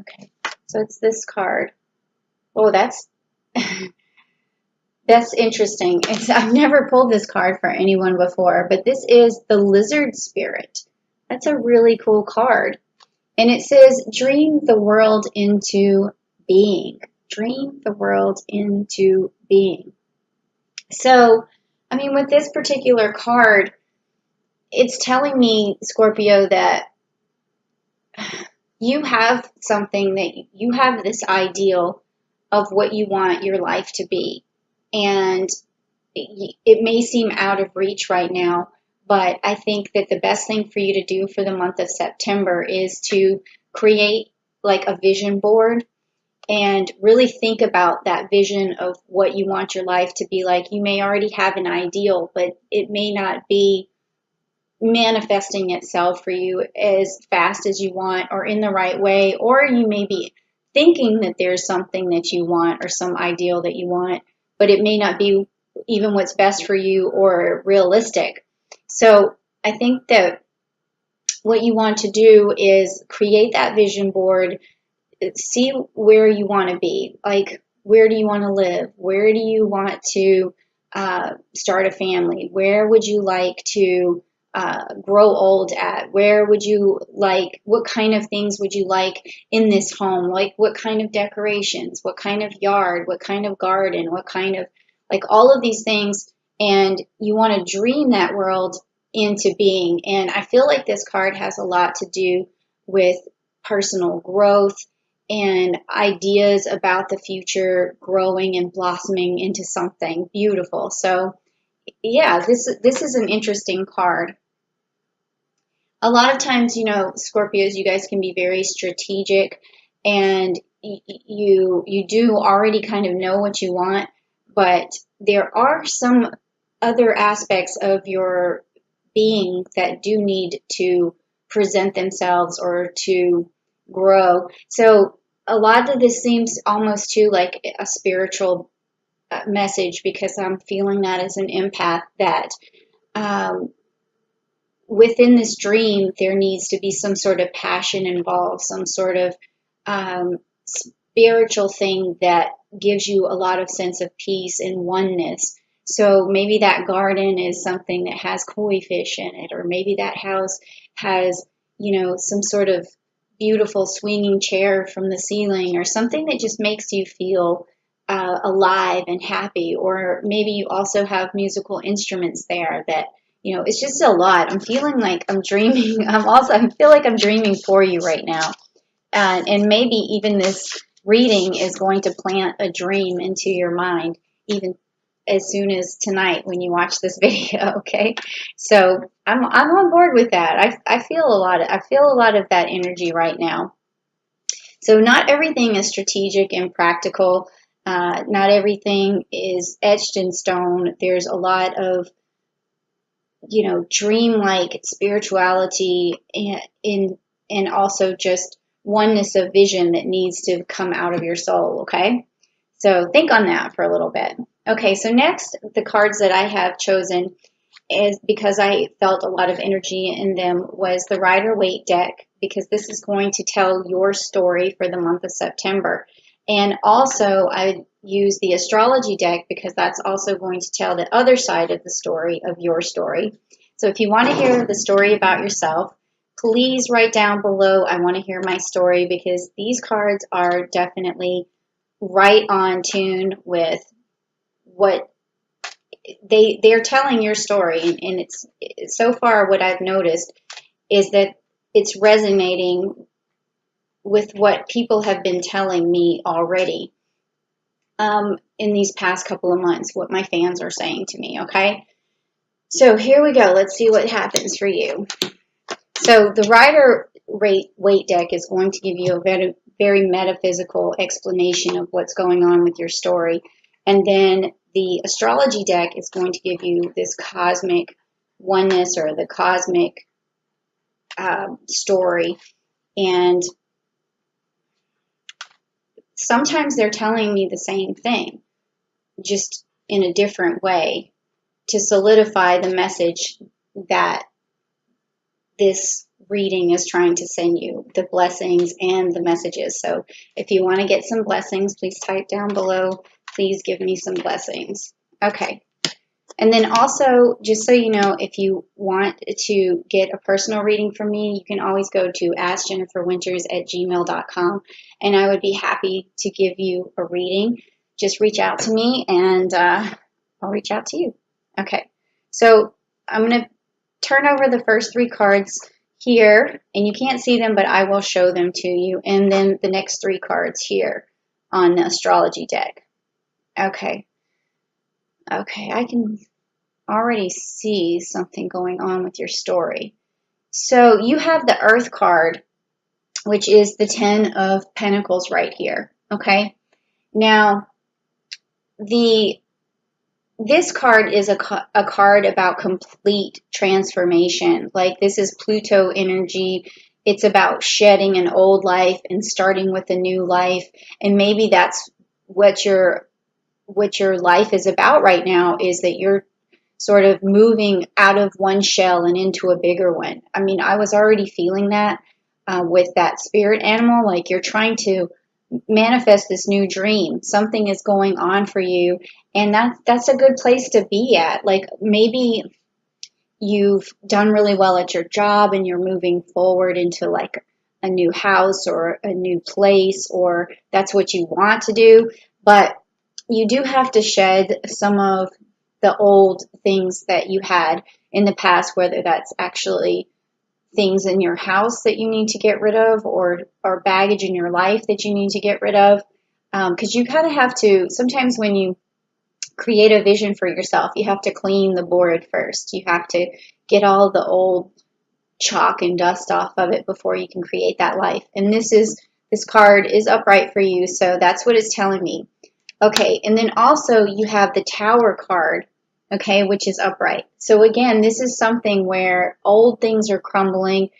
Okay, so it's this card. Oh, that's interesting. I've never pulled this card for anyone before, but this is the Lizard Spirit. That's a really cool card. And it says, dream the world into being. Dream the world into being. So, I mean, with this particular card, it's telling me, Scorpio, that you have something that you have this ideal of what you want your life to be. And it may seem out of reach right now, but I think that the best thing for you to do for the month of September is to create like a vision board and really think about that vision of what you want your life to be like. You may already have an ideal, but it may not be manifesting itself for you as fast as you want or in the right way, or you may be thinking that there's something that you want or some ideal that you want, but it may not be even what's best for you or realistic. So I think that what you want to do is create that vision board, see where you want to be. Like, where do you want to live? Where do you want to start a family? Where would you like to grow old at? Where would you like, what kind of things would you like in this home? Like, what kind of decorations? What kind of yard? What kind of garden? What kind of, like, all of these things. And you want to dream that world into being. And I feel like this card has a lot to do with personal growth and ideas about the future growing and blossoming into something beautiful. So, yeah, this is an interesting card. A lot of times, Scorpios, you guys can be very strategic, and you do already kind of know what you want, but there are some other aspects of your being that do need to present themselves or to grow. So a lot of this seems almost too like a spiritual message, because I'm feeling that as an empath, that um, within this dream, there needs to be some sort of passion involved, some sort of spiritual thing that gives you a lot of sense of peace and oneness. So maybe that garden is something that has koi fish in it, or maybe that house has, some sort of beautiful swinging chair from the ceiling, or something that just makes you feel alive and happy. Or maybe you also have musical instruments there that, it's just a lot. I'm feeling like I'm dreaming. I feel like I'm dreaming for you right now. And maybe even this reading is going to plant a dream into your mind, even as soon as tonight when you watch this video. Okay, so I'm on board with that. I feel a lot of that energy right now. So not everything is strategic and practical. Not everything is etched in stone. There's a lot of, dreamlike spirituality and also just oneness of vision that needs to come out of your soul. Okay, so think on that for a little bit. Okay, so next, the cards that I have chosen, is because I felt a lot of energy in them, was the Rider-Waite deck, because this is going to tell your story for the month of September. And also, I use the astrology deck because that's also going to tell the other side of the story of your story. So if you want to hear the story about yourself, please write down below, I want to hear my story, because these cards are definitely right on tune with what they're telling your story. And it's so far, what I've noticed is that it's resonating with what people have been telling me already in these past couple of months, what my fans are saying to me. Okay, so here we go. Let's see what happens for you. So the Rider-Waite deck is going to give you a very, very metaphysical explanation of what's going on with your story. And then the astrology deck is going to give you this cosmic oneness, or the cosmic story. And sometimes they're telling me the same thing, just in a different way, to solidify the message that this reading is trying to send you, the blessings and the messages. So if you want to get some blessings, please type down below, please give me some blessings. Okay. And then also, just so you know, if you want to get a personal reading from me, you can always go to askjenniferwinters@gmail.com, and I would be happy to give you a reading. Just reach out to me, and I'll reach out to you. Okay, so I'm going to turn over the first 3 cards here, and you can't see them, but I will show them to you, and then the next 3 cards here on the astrology deck. Okay. Okay, I can already see something going on with your story. So you have the Earth card, which is the 10 of Pentacles right here. Okay, now this card is a card about complete transformation. Like, this is Pluto energy. It's about shedding an old life and starting with a new life, and maybe that's what your life is about right now, is that you're sort of moving out of one shell and into a bigger one. I mean, I was already feeling that with that spirit animal. Like, you're trying to manifest this new dream. Something is going on for you, and that's a good place to be at. Like, maybe you've done really well at your job and you're moving forward into like a new house or a new place, or that's what you want to do, but you do have to shed some of the old things that you had in the past, whether that's actually things in your house that you need to get rid of, or baggage in your life that you need to get rid of. Because you kind of have to, sometimes when you create a vision for yourself, you have to clean the board first. You have to get all the old chalk and dust off of it before you can create that life. And this card is upright for you, so that's what it's telling me. Okay, and then also you have the Tower card, okay, which is upright. So again, this is something where old things are crumbling.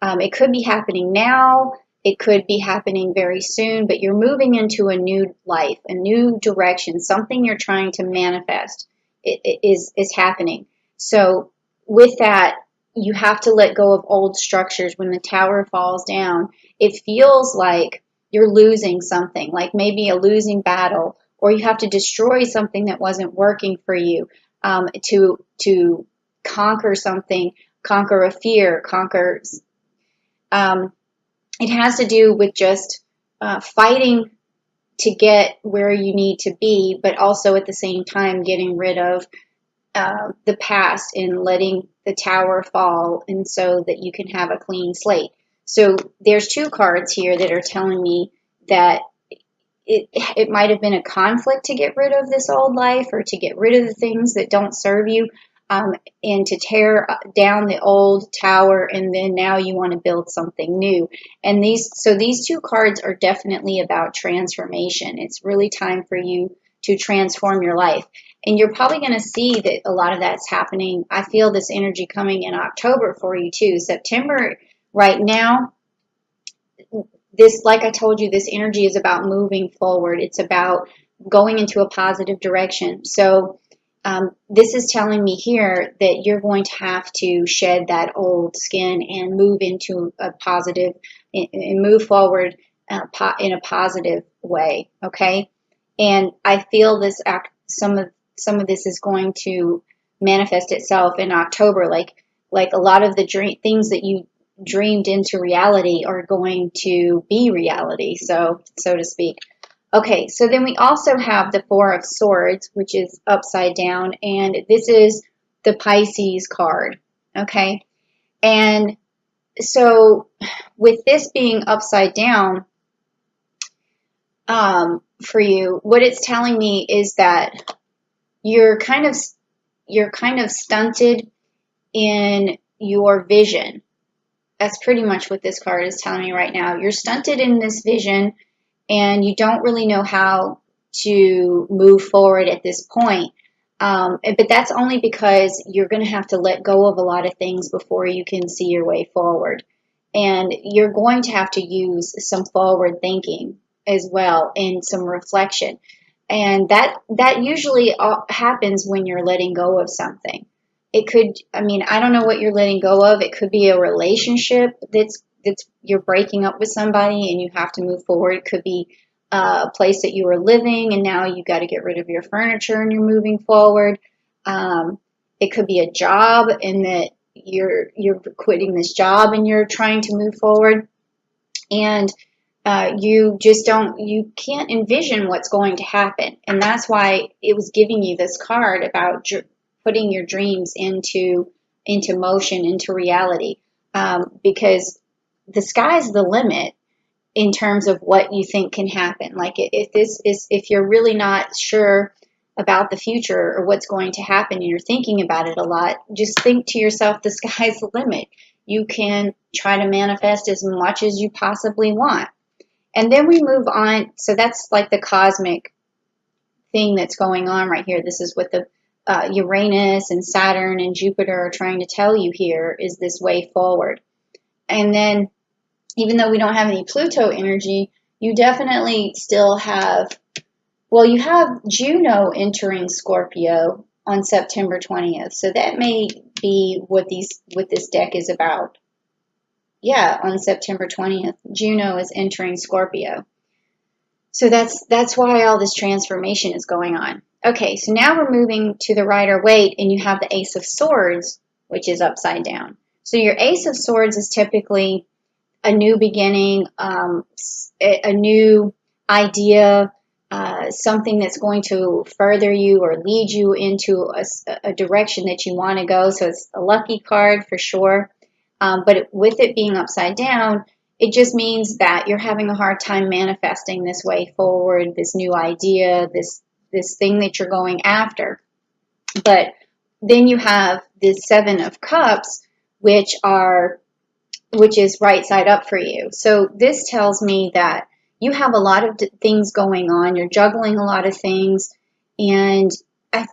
It could be happening now. It could be happening very soon, but you're moving into a new life, a new direction, something you're trying to manifest is happening. So with that, you have to let go of old structures. When the tower falls down, it feels like you're losing something, like maybe a losing battle, or you have to destroy something that wasn't working for you, to conquer something, conquer a fear, conquer. It has to do with just fighting to get where you need to be, but also at the same time getting rid of the past and letting the tower fall, and so that you can have a clean slate. So there's 2 cards here that are telling me that it might have been a conflict to get rid of this old life, or to get rid of the things that don't serve you, and to tear down the old tower, and then now you want to build something new. And these 2 cards are definitely about transformation. It's really time for you to transform your life. And you're probably going to see that a lot of that's happening. I feel this energy coming in October for you too. September right now, this, like I told you, this energy is about moving forward. It's about going into a positive direction. So this is telling me here that you're going to have to shed that old skin and move into a positive, and move forward in a positive way. Okay, and I feel this some of this is going to manifest itself in October. Like a lot of the things that you dreamed into reality are going to be reality, so to speak. Okay, so then we also have the 4 of Swords, which is upside down, and this is the Pisces card. Okay, and so with this being upside down, for you, what it's telling me is that you're kind of stunted in your vision. That's pretty much what this card is telling me right now. You're stunted in this vision, and you don't really know how to move forward at this point. But that's only because you're going to have to let go of a lot of things before you can see your way forward. And you're going to have to use some forward thinking as well, and some reflection. And that usually happens when you're letting go of something. It could, I mean, I don't know what you're letting go of. It could be a relationship that's you're breaking up with somebody and you have to move forward. It could be a place that you were living and now you got to get rid of your furniture and you're moving forward. It could be a job and that you're quitting this job and you're trying to move forward. And you just don't, you can't envision what's going to happen. And that's why it was giving you this card about putting your dreams into motion, into reality, because the sky's the limit in terms of what you think can happen. Like if you're really not sure about the future or what's going to happen and you're thinking about it a lot, just think to yourself, the sky's the limit. You can try to manifest as much as you possibly want. And then we move on. So that's like the cosmic thing that's going on right here. This is what the Uranus and Saturn and Jupiter are trying to tell you here, is this way forward. And then even though we don't have any Pluto energy, you definitely still have, well, you have Juno entering Scorpio on September 20th. So that may be what this deck is about. Yeah, on September 20th, Juno is entering Scorpio. So that's why all this transformation is going on. Okay, so now we're moving to the Rider-Waite, and you have the Ace of Swords, which is upside down. So your Ace of Swords is typically a new beginning, a new idea, something that's going to further you or lead you into a direction that you want to go. So it's a lucky card for sure. But with it being upside down, it just means that you're having a hard time manifesting this way forward, this new idea, this thing that you're going after. But then you have the Seven of Cups, which is right side up for you. So this tells me that you have a lot of things going on. You're juggling a lot of things, and I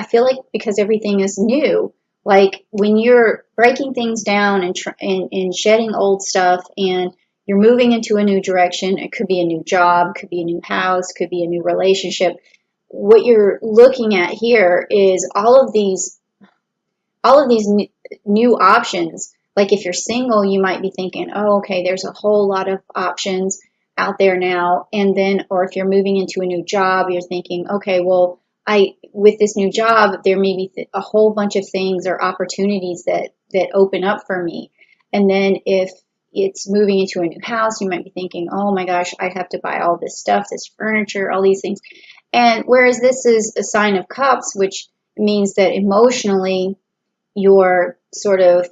feel like because everything is new, like when you're breaking things down and shedding old stuff and you're moving into a new direction, it could be a new job, could be a new house, could be a new relationship. What you're looking at here is all of these new options. Like if you're single, you might be thinking, oh, okay, there's a whole lot of options out there now. And then, or if you're moving into a new job, you're thinking, okay, well, with this new job, there may be a whole bunch of things or opportunities that open up for me. And then if it's moving into a new house, you might be thinking, oh my gosh, I have to buy all this stuff, this furniture, all these things. And whereas this is a sign of cups, which means that emotionally you're sort of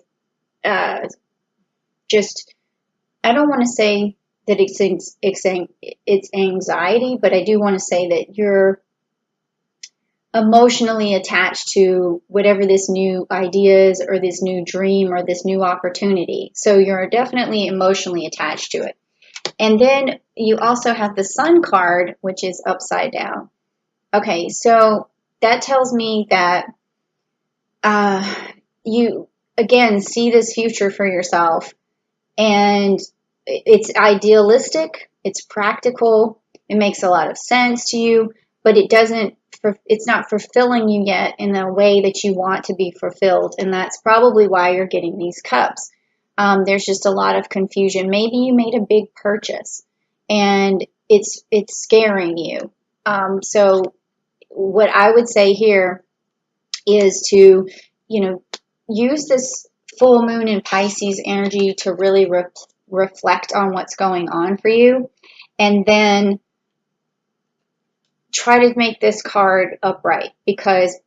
just, I don't want to say that it's anxiety, but I do want to say that you're emotionally attached to whatever this new idea is or this new dream or this new opportunity. So you're definitely emotionally attached to it. And then you also have the Sun card, which is upside down. Okay, so that tells me that you, again, see this future for yourself. And it's idealistic, it's practical, it makes a lot of sense to you, but it's not fulfilling you yet in the way that you want to be fulfilled. And that's probably why you're getting these cups. There's just a lot of confusion. Maybe you made a big purchase and it's scaring you. So what I would say here is to, use this full moon in Pisces energy to really reflect on what's going on for you. And then try to make this card upright, because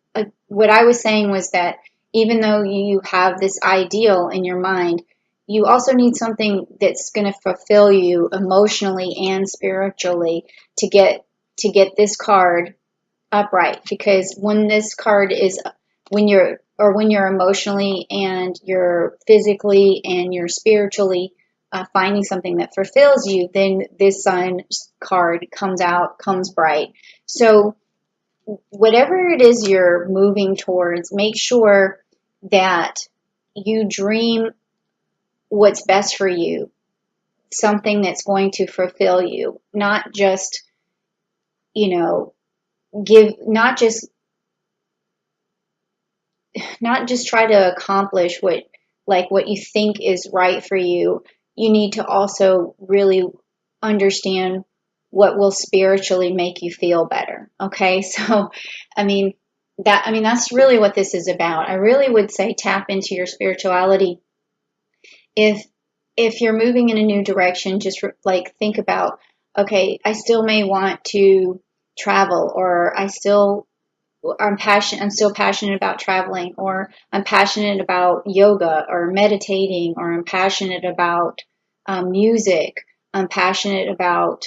what I was saying was that even though you have this ideal in your mind, you also need something that's going to fulfill you emotionally and spiritually to get this card upright. Because when this card is, when you're emotionally and you're physically and you're spiritually finding something that fulfills you, then this Sun card comes bright. So whatever it is you're moving towards, make sure that you dream what's best for you, something that's going to fulfill you, not just, not just not just try to accomplish what you think is right for you. You need to also really understand what will spiritually make you feel better. Okay? So, I mean, that's really what this is about. I really would say tap into your spirituality. If you're moving in a new direction, just like think about, okay, I still may want to travel, or I'm still passionate about traveling, or I'm passionate about yoga or meditating, or I'm passionate about music. I'm passionate about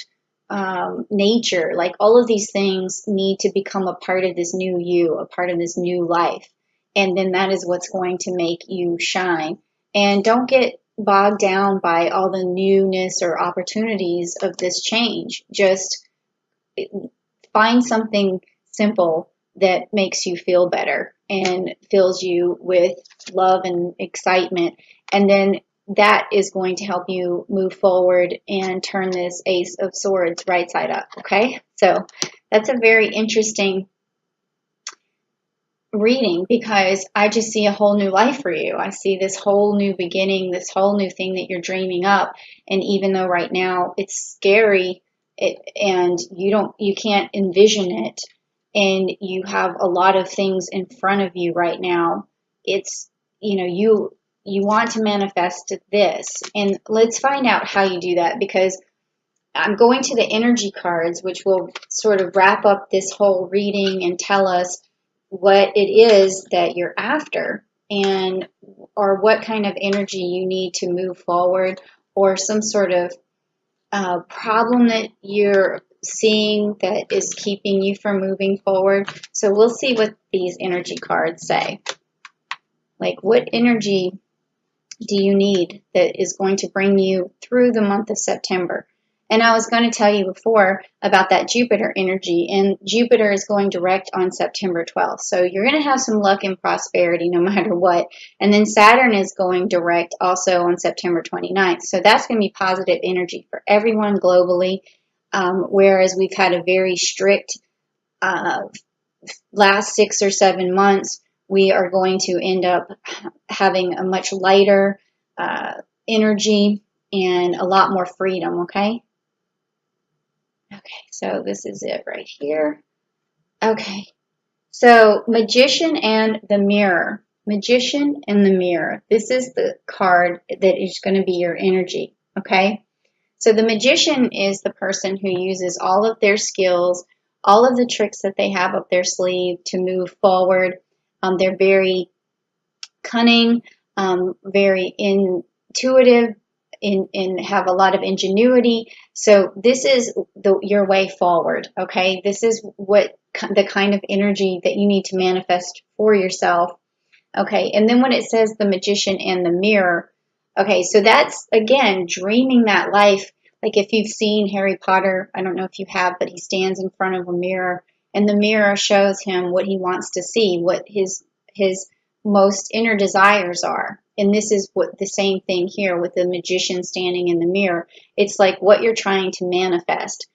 nature. Like, all of these things need to become a part of this new you, a part of this new life. And then that is what's going to make you shine. And don't get bogged down by all the newness or opportunities of this change. Just find something simple that makes you feel better and fills you with love and excitement. And then that is going to help you move forward and turn this Ace of Swords right side up. Okay? So that's a very interesting reading, because I just see a whole new life for you. I see this whole new beginning, this whole new thing that you're dreaming up. And even though right now it's scary, and you can't envision it, and you have a lot of things in front of you right now, it's, you want to manifest this. And let's find out how you do that, because I'm going to the energy cards, which will sort of wrap up this whole reading and tell us what it is that you're after, and or what kind of energy you need to move forward, or some sort of problem that you're seeing that is keeping you from moving forward. So we'll see what these energy cards say. Like, what energy do you need that is going to bring you through the month of September? And I was going to tell you before about that Jupiter energy, and Jupiter is going direct on September 12th. So you're going to have some luck and prosperity no matter what. And then Saturn is going direct also on September 29th. So that's going to be positive energy for everyone globally. Whereas we've had a very strict last 6 or 7 months, we are going to end up having a much lighter energy and a lot more freedom, okay? Okay, so this is it right here. Okay, so Magician and the Mirror. Magician and the Mirror. This is the card that is going to be your energy, okay? So the Magician is the person who uses all of their skills, all of the tricks that they have up their sleeve to move forward. They're very cunning, very intuitive, and have a lot of ingenuity. So this is your way forward, okay? This is the kind of energy that you need to manifest for yourself, okay? And then when it says the Magician and the Mirror, okay, so that's, again, dreaming that life. Like, if you've seen Harry Potter, I don't know if you have, but he stands in front of a mirror, and the mirror shows him what he wants to see, what his most inner desires are. And this is what the same thing here with the Magician standing in the mirror. It's like what you're trying to manifest.